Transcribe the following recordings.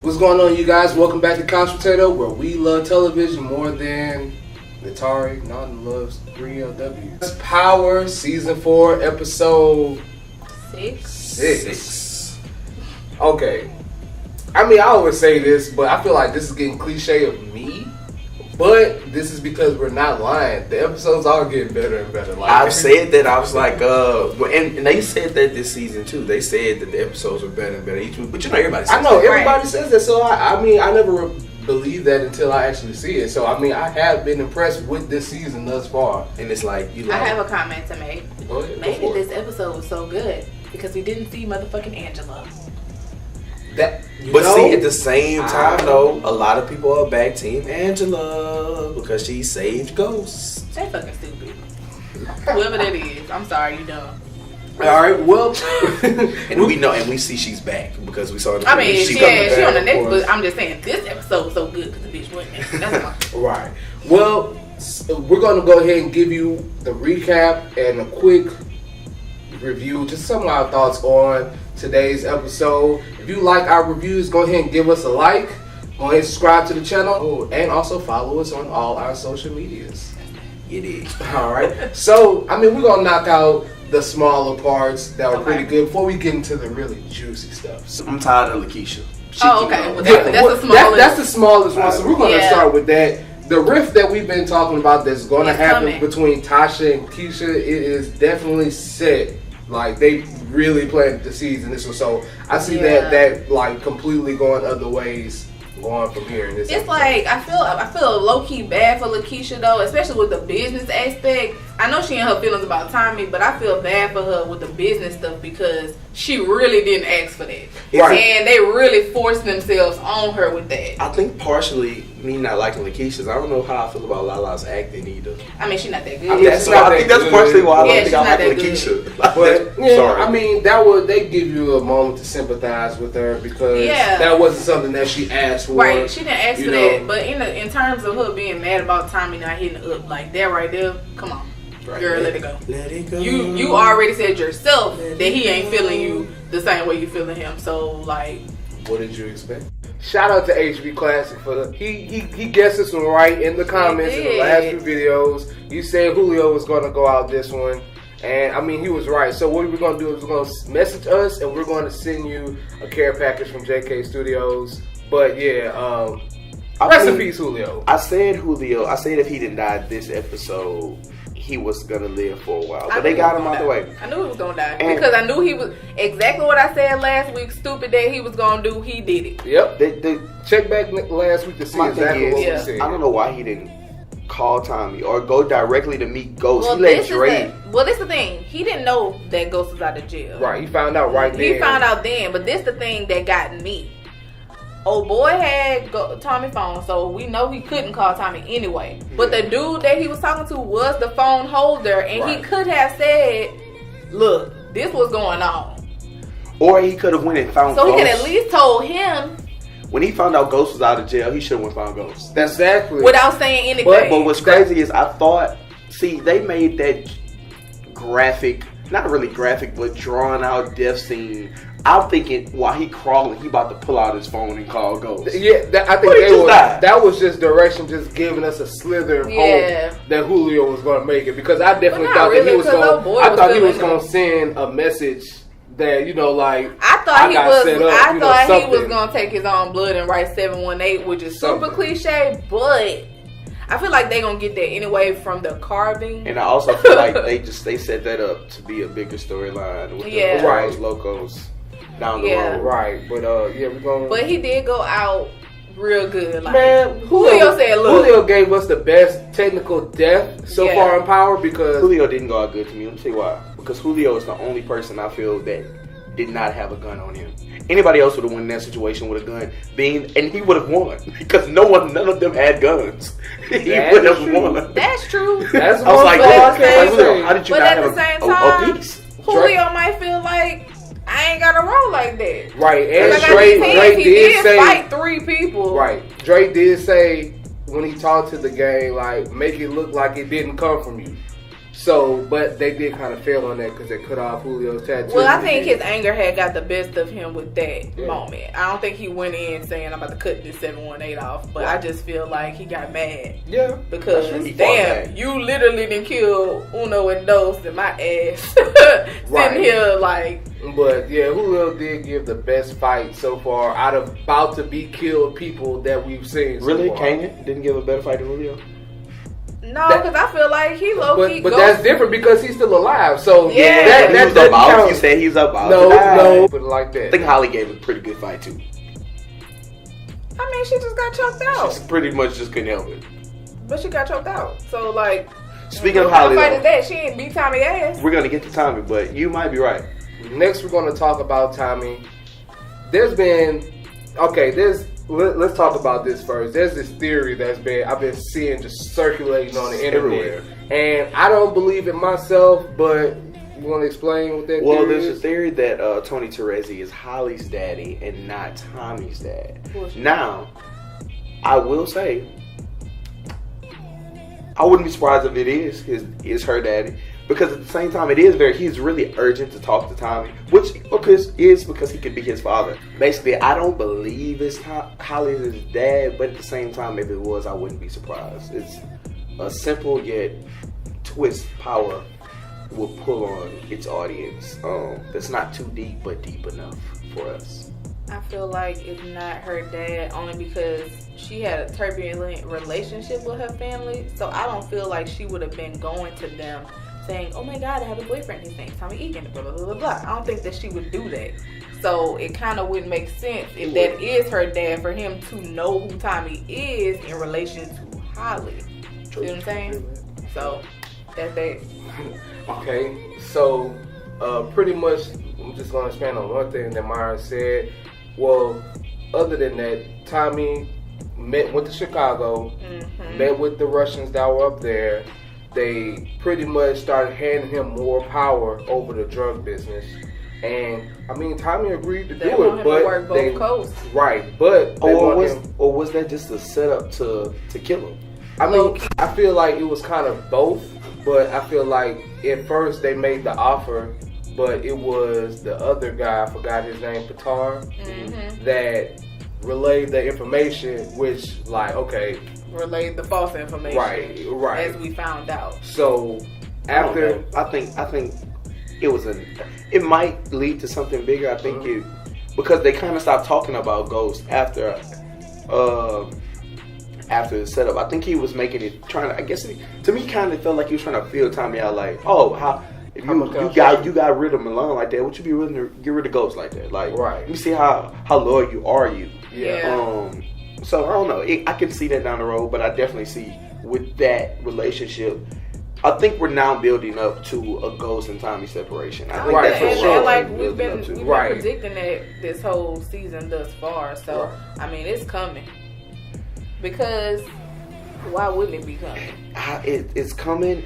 What's going on, you guys? Welcome back to Couch Potato, where we love television more than Atari. None loves 3LW. Power Season 4, Episode 6. Okay. I mean, I always say this, but I feel like this is getting cliche of me. But this is because we're not lying. The episodes are getting better and better. Like, I've said that. I was like, and they said that this season too. They said that the episodes were better and better each week. But you know, everybody says that. Everybody says that. So I mean, I never believed that until I actually see it. So I mean, I have been impressed with this season thus far. And it's like, I have a comment to make. Go ahead, maybe this episode was so good because we didn't see motherfucking Angela. See, at the same time, though, a lot of people are back Team Angela because she saved ghosts. They fucking stupid. Whoever that is, I'm sorry, you dumb. All right, well, and we know, and we see she's back because we saw the. I mean, she on the next, but I'm just saying this episode was so good because the bitch wasn't there. That's why. Right. Well, we're going to go ahead and give you the recap and a quick review, just some of our thoughts on today's episode. If you like our reviews, go ahead and give us a like. Go ahead and subscribe to the channel and also follow us on all our social medias. It is. Alright. So, I mean, we're going to knock out the smaller parts that were pretty good before we get into the really juicy stuff. So, I'm tired of Lakeisha. Okay. Well, that's the smallest. That's the smallest one. So we're going to start with that. The rift that we've been talking about that's going to happen between Tasha and Keisha, it is definitely set. Like, they really planted the seeds in this one. So I see that like completely going other ways going from here in this episode. Like I feel low key bad for Lakeisha though, especially with the business aspect. I know she and her feelings about Tommy, but I feel bad for her with the business stuff because she really didn't ask for that. Right. And they really forced themselves on her with that. I think partially me not liking Lakeisha's. I don't know how I feel about Lala's acting either. I mean, she's not that good. I think that's partially why I don't think I like Lakeisha. But sorry. I mean, they give you a moment to sympathize with her because that wasn't something that she asked for. Right, she didn't ask for that. But in terms of her being mad about Tommy not hitting her up like that right there, come on. Right. Girl, let it go. Let it go. You already said yourself that he ain't feeling you the same way you feeling him. So like, what did you expect? Shout out to HB Classic for he guessed this one right in the comments in the last few videos. You said Julio was gonna go out this one, and I mean he was right. So what we're gonna do is we're gonna message us and we're gonna send you a care package from JK Studios. But yeah, rest in peace, Julio. I said Julio. I said if he didn't die this episode, he was gonna live for a while, but they got him out the way. I knew he was gonna die because I knew he was exactly what I said last week. Stupid that he was gonna do. He did it. Yep. They checked back last week to see exactly what we said. I don't know why he didn't call Tommy or go directly to meet Ghost. Well, he let Dre. Well, this is the thing. He didn't know that Ghost was out of jail. Right. He found out right then. He found out then, but this the thing that got me. Old boy had Tommy's phone, so we know he couldn't call Tommy anyway. But the dude that he was talking to was the phone holder, and he could have said, "Look, this was going on." Or he could have went and found Ghost. So he could at least told him. When he found out Ghost was out of jail, he should have went and found Ghost. That's exactly. Without saying anything. But what's crazy is I thought, they made that graphic, not really graphic, but drawn out death scene. I'm thinking while he crawling, he about to pull out his phone and call Ghost. Yeah, I think that was just direction, just giving us a slither of hope that Julio was going to make it. Because I definitely thought that he was going. I thought he was going to send a message that like I thought he was going to take his own blood and write 718, which is super cliche, but I feel like they gonna get that anyway from the carving. And I also feel like they set that up to be a bigger storyline with the locos down the road. Right. But we're gonna. But he did go out real good. Like, man, Julio said, "Look, Julio gave us the best technical death so far in Power because Julio didn't go out good to me. Let me tell you why. Because Julio is the only person I feel that did not have a gun on him. Anybody else would have won in that situation with a gun, and he would have won because none of them had guns. He would have won. That's true. That's I was like, Julio, how did you not have a piece? Julio might feel like I ain't got to roll like that. Right, and like Drake did say fight 3 people. Right, Drake did say when he talked to the gang, like, make it look like it didn't come from you. So, but they did kind of fail on that because they cut off Julio's tattoo. Well, I think his anger had got the best of him with that moment. I don't think he went in saying, I'm about to cut this 718 off. But I just feel like he got mad. Yeah. Because, damn, you literally didn't kill Uno and Dos in my ass. Sitting here like... But, yeah, Julio did give the best fight so far out of about to be killed people that we've seen so Really? far. Kanan didn't give a better fight to Julio? No, because I feel like he low-key... But that's different because he's still alive. So, he said he's about to die. No, put it like that. I think Holly gave a pretty good fight, too. I mean, she just got choked out. She pretty much just couldn't help it. But she got choked out. So, like... Speaking of Holly, fight is that? She ain't beat Tommy ass. We're going to get to Tommy, but you might be right. Next, we're going to talk about Tommy. There's been... Okay, let's talk about this first. There's this theory I've been seeing just circulating on the internet. Everywhere. And I don't believe it myself, but you want to explain what that theory is? Well, there's a theory that Tony Teresi is Holly's daddy and not Tommy's dad. Now, I will say, I wouldn't be surprised if it is her daddy. Because at the same time, he's really urgent to talk to Tommy, because he could be his father. Basically, I don't believe it's Holly's dad, but at the same time, if it was, I wouldn't be surprised. It's a simple yet twist power will pull on its audience. That's not too deep, but deep enough for us. I feel like it's not her dad only because she had a turbulent relationship with her family, so I don't feel like she would have been going to them saying, oh my God, I have a boyfriend, his name's Tommy Egan, blah, blah, blah, blah, blah. I don't think that she would do that. So it kind of wouldn't make sense if that is her dad for him to know who Tommy is in relation to Holly. See what I'm saying? So that's that. Okay, so pretty much I'm just going to expand on one thing that Myron said. Well, other than that, Tommy went to Chicago, met with the Russians that were up there. They pretty much started handing him more power over the drug business. And, I mean, Tommy agreed to do it, but work both coasts. Right, but or was that just a setup to kill him? I mean, I feel like it was kind of both, but I feel like at first they made the offer, but it was the other guy, I forgot his name, Potateaux, that relayed the information, which, like, okay, relayed the false information. Right. As we found out. So after, I think it might lead to something bigger. I think because they kind of stopped talking about Ghost after the setup. I think he was making it to me kind of felt like he was trying to feel Tommy out, like, oh, if you got rid of Milan like that, would you be willing to get rid of Ghost like that? Like, let me see how loyal you are. Yeah. So I don't know. I can see that down the road, but I definitely see with that relationship, I think we're now building up to a Ghost and Tommy separation. I think that's for sure. And like we've been predicting that this whole season thus far. So I mean, it's coming. Because why wouldn't it be coming? It's coming,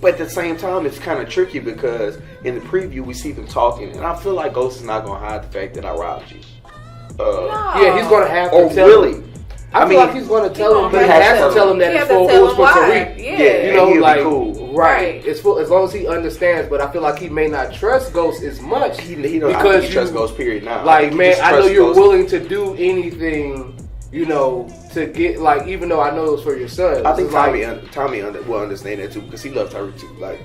but at the same time, it's kind of tricky because in the preview we see them talking, and I feel like Ghost is not going to hide the fact that I robbed you. No. Yeah, he's going to have to tell him. I feel like he's going to tell him. He has to tell him that it's for Tariq. Yeah, you know, like cool. Right. It's for, as long as he understands. But I feel like he may not trust Ghost as much. He don't trust Ghost. Period. Now, like, man, I know you're willing to do anything. You know, to get, like, even though I know it was for your son. I think Tommy will understand that too because he loves Tariq too. Like,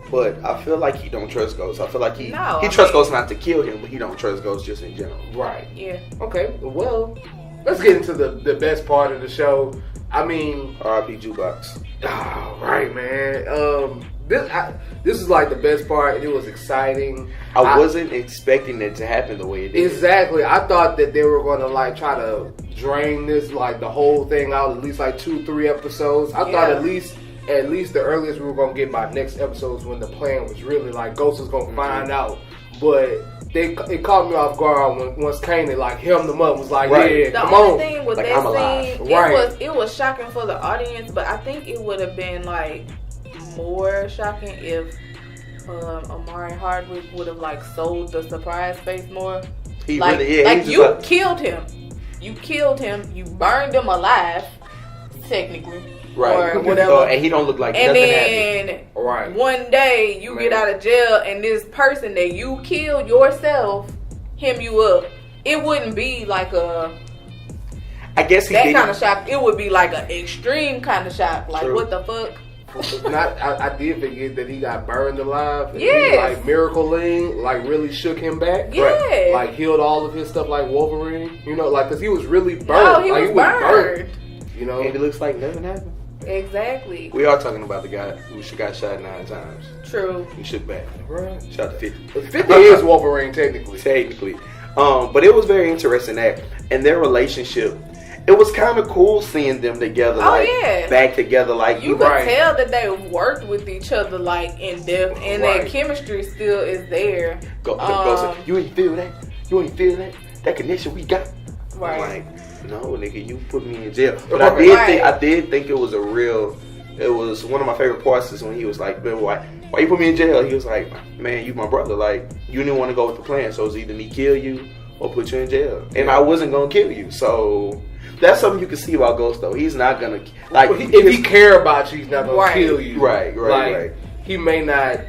but I feel like he don't trust Ghost. I feel like he trusts Ghost not to kill him, but he don't trust Ghost just in general. Right. Yeah. Okay. Well, let's get into the best part of the show. I mean, R.I.P. Jukebox. Oh, right, man. This is like the best part. It was exciting. I wasn't expecting it to happen the way it did. Exactly. I thought that they were going to like try to drain this, like the whole thing out, at least like 2-3 episodes. I thought at least the earliest we were going to get by next episodes when the plan was really like Ghost was going to find out. But it caught me off guard once Kanan like hemmed them up, was like, yeah, come on. The only thing with like, that scene, it was shocking for the audience, but I think it would have been like more shocking if Amari Hardwick would have like sold the surprise face more. He like, really, like you killed him. You killed him. You burned him alive, technically. right, or whatever. And he don't look like and nothing then happened. Right. one day you get out of jail and this person that you killed yourself hem you up. It wouldn't be like I guess he that did kind of shock. It would be like an extreme kind of shock. Like, True. what the fuck? I did forget that he got burned alive. And Yes. he, like Miracle-ing, like really shook him back. Yeah. Like healed all of his stuff like Wolverine. You know, like because he was really burned. No, he like, was burned. You know, and it looks like nothing happened. Exactly. We are talking about the guy who got shot 9 times. True. He shook back. right. Shot 50. 50 is Wolverine technically. Technically. But it was very interesting that in their relationship, it was kind of cool seeing them together, like back together, like you could tell that they worked with each other like in depth, and that chemistry still is there. You ain't feel that? You ain't feel that? That connection we got? Right. Like, no, nigga, you put me in jail. But I did think it was a real. It was one of my favorite parts is when he was like, "Man, why you put me in jail?" He was like, "Man, you my brother. Like, you didn't want to go with the plan, so it's either me kill you or put you in jail, and I wasn't gonna kill you." So that's something you can see about Ghost, though. He's not gonna like if he care about you, he's not gonna kill you. Right. He may not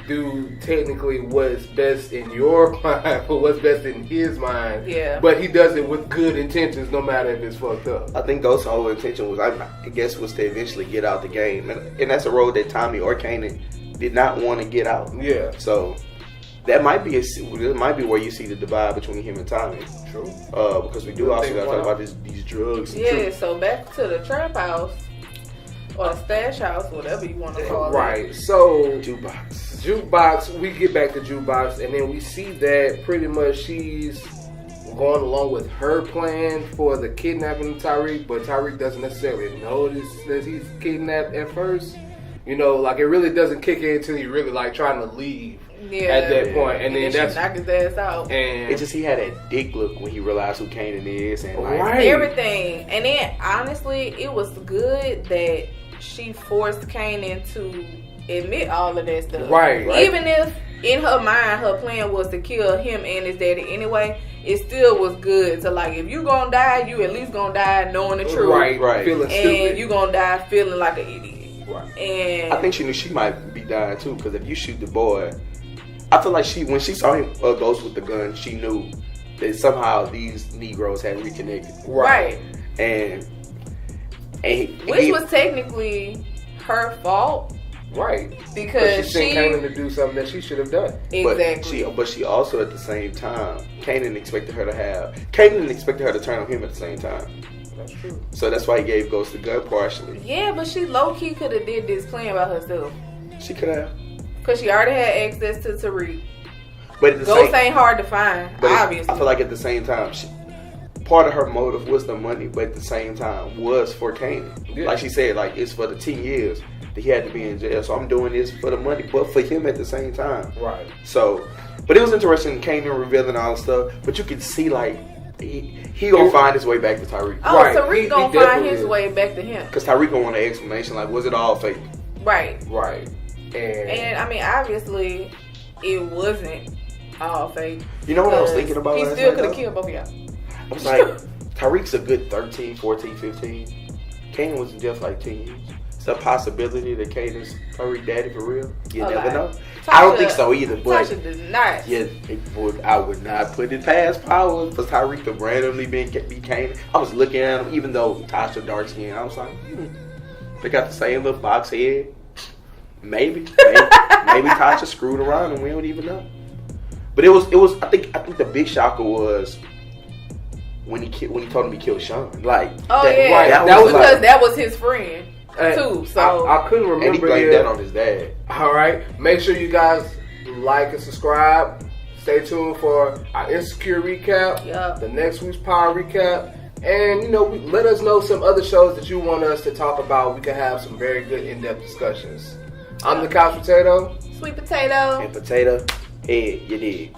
do technically what's best in your mind, but what's best in his mind. Yeah. But he does it with good intentions, no matter if it's fucked up. I think Ghost's whole intention was, I guess, was to eventually get out the game, and that's a road that Tommy or Kanan did not want to get out. Yeah. So that might be where you see the divide between him and Tommy. True. Because we do also got to talk about these drugs. Yeah. So back to the trap house or the stash house, whatever you want to call it. Right. So Jukebox. We get back to Jukebox, and then we see that pretty much she's going along with her plan for the kidnapping of Tyreek, but Tyreek doesn't necessarily notice that he's kidnapped at first. You know, like it really doesn't kick in until he really like trying to leave at that point, and then that's knock his ass out. And it's just he had that dick look when he realized who Kanan is, and like everything. And then honestly, it was good that she forced Kanan to admit all of that stuff. Right. Even if in her mind her plan was to kill him and his daddy anyway, it still was good to like, if you gonna die, you at least gonna die knowing the truth. Right. Feeling stupid. And you gonna die feeling like an idiot. Right. And I think she knew she might be dying too, because if you shoot the boy, I feel like when she saw him Ghost with the gun, she knew that somehow these Negroes had reconnected. Right. And which was technically her fault. Right. Because she sent Kanan to do something that she should have done. Exactly. But she also at the same time, Kanan expected her to turn on him at the same time. That's true. So that's why he gave Ghost the gun partially. Yeah, but she low-key could have did this plan by herself. She could have. Because she already had access to Tariq. But at the Ghost ain't hard to find, obviously. I feel like at the same time, part of her motive was the money, but at the same time was for Kanan. Yeah. Like she said, like it's for the 10 years that he had to be in jail. So I'm doing this for the money, but for him at the same time. Right. So, but it was interesting, Kanan revealing all the stuff, but you could see like, he gonna find his way back to Tyreek. Oh, right. Tariq gonna find his way back to him. Because Tyreek gonna want an explanation, like, was it all fake? Right. Right. And I mean, obviously, it wasn't all fake. You know what I was thinking about? He still could have killed both of y'all. I was like, Tyreek's a good 13, 14, 15. Kanan was in jail for like 10 years. It's a possibility that Kanan's Tyreek daddy for real. You never know. I don't think so either, but Tasha does not. Yeah, I would not put it past Power for Tyreek to randomly be Kanan. I was looking at him, even though Tasha dark skin. I was like, they got the same little box head. Maybe Tasha screwed around and we don't even know. But it was. I think the big shocker was when he told him he killed Sean. Like, that was because that was his friend. Too, so I couldn't remember. And he blamed that on his dad. All right, make sure you guys like and subscribe. Stay tuned for our Insecure recap, the next week's Power recap, and let us know some other shows that you want us to talk about. We can have some very good in-depth discussions. I'm the Couch Potato, Sweet Potato, and Potato Head. You dig?